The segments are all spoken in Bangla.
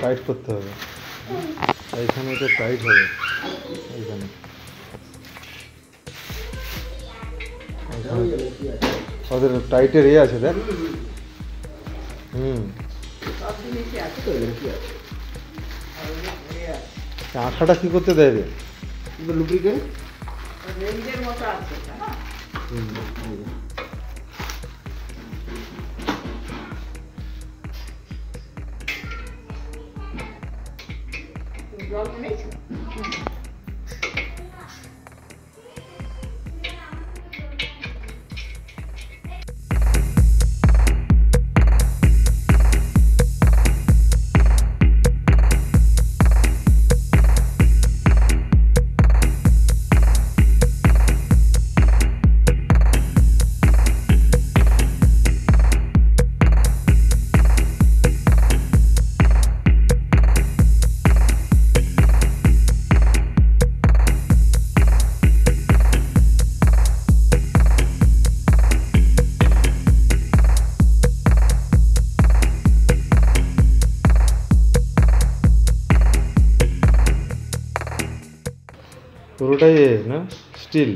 টাইট করতে হবে, এইখানে তো টাইট হবে, এইখানে ওদের টাইটের ইয়ে আছে দেখ। আঠাটা কি করতে দেয় রে? লুব্রিকেন্ট রেঞ্জের মতো আছে না? জল নেই। পুরোটাই না স্টিল।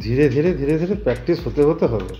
ধীরে ধীরে ধীরে ধীরে প্র্যাকটিস হতে হতে হবে।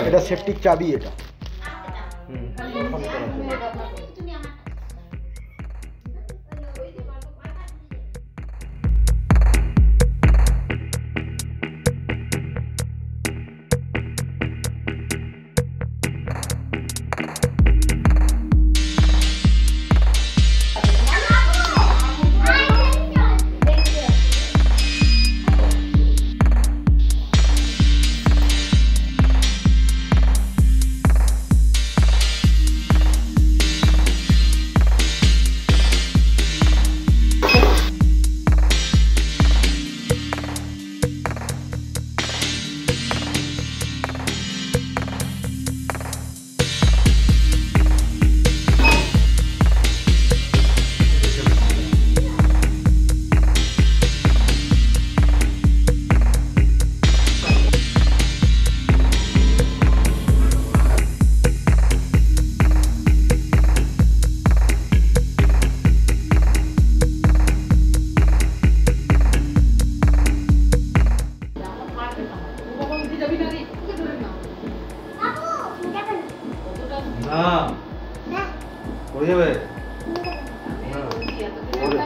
এটা সেফটির চাবি এটা। না পড়ে যাবে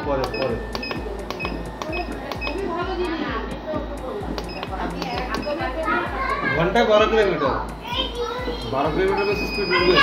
পরে পরে ঘন্টা 12 কিলোমিটার 12 কিলোমিটার বেশি স্পিড উঠবে।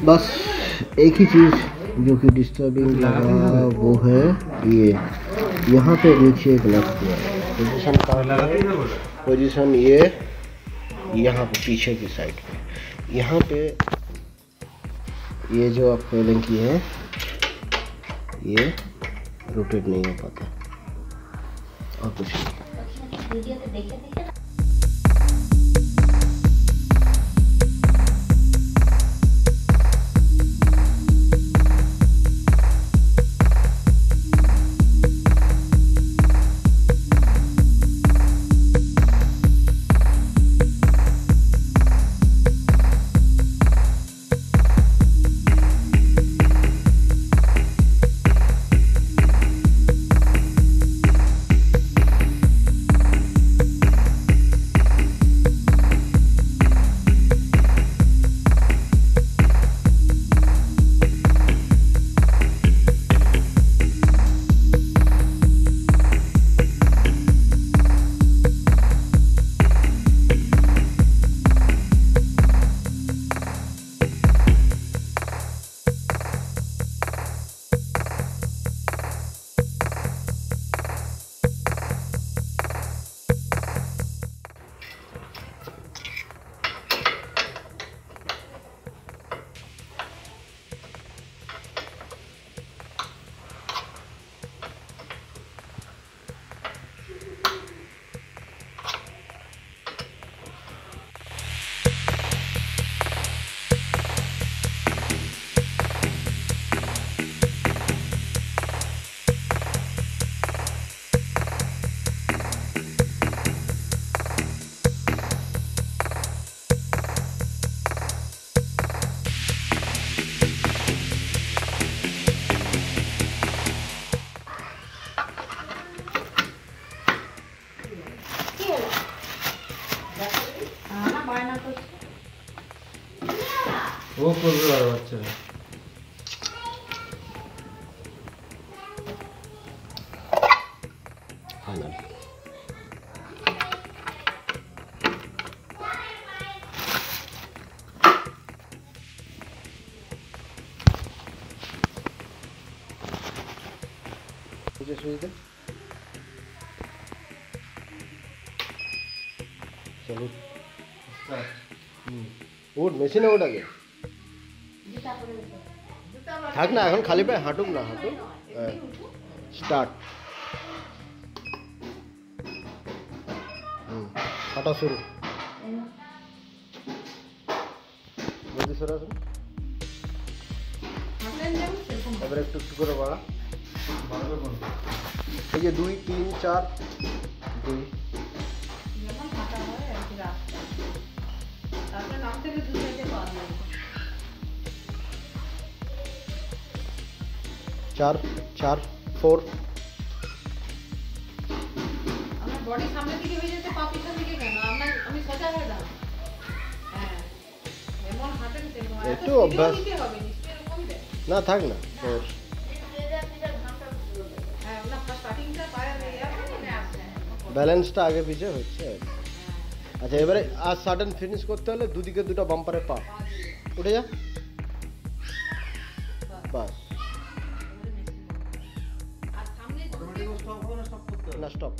बस एक ही चीज़ जो कि डिस्टर्बिंग लगा वो है ये, यहाँ पे देखिए ग्लव्स दिया है, पोजीशन का पोजीशन ये यहाँ पे पीछे की साइड पे, यहाँ पे ये जो आप पेलिंग की है ये रोटेट नहीं हो पाता और कुछ नहीं। হচ্ছে না। ফাইনাল সুবিধা চলো ওট মেশিনে ওট আগে থাক না এখন খালি পায়ে হাঁটুক না হাঁটুক স্টার্ট হাঁটা শুরু বলছি সরাসরি এবার একটু একটু করে বাড়া এই যে 2 3 4 2 4 4 4 আমার বডি সামনের দিকে হয়ে যেতে পা পিছন দিকে কেন আমি সোজা হয়ে দাঁড়াবো হ্যাঁ এমন হাঁটেন কেন একটু অভ্যাস হবে নিশ্চয়ই এরকম দেয় না থাক না ওর হ্যাঁ না স্টার্টিংটা পায়ে ব্যালেন্সটা আগে পিছে হচ্ছে আচ্ছা এবারে আর সাডেন ফিনিশ করতে হলে দুদিকে দুটো বাম্পারে পা উঠে যা বাস আর সামনে না স্টপ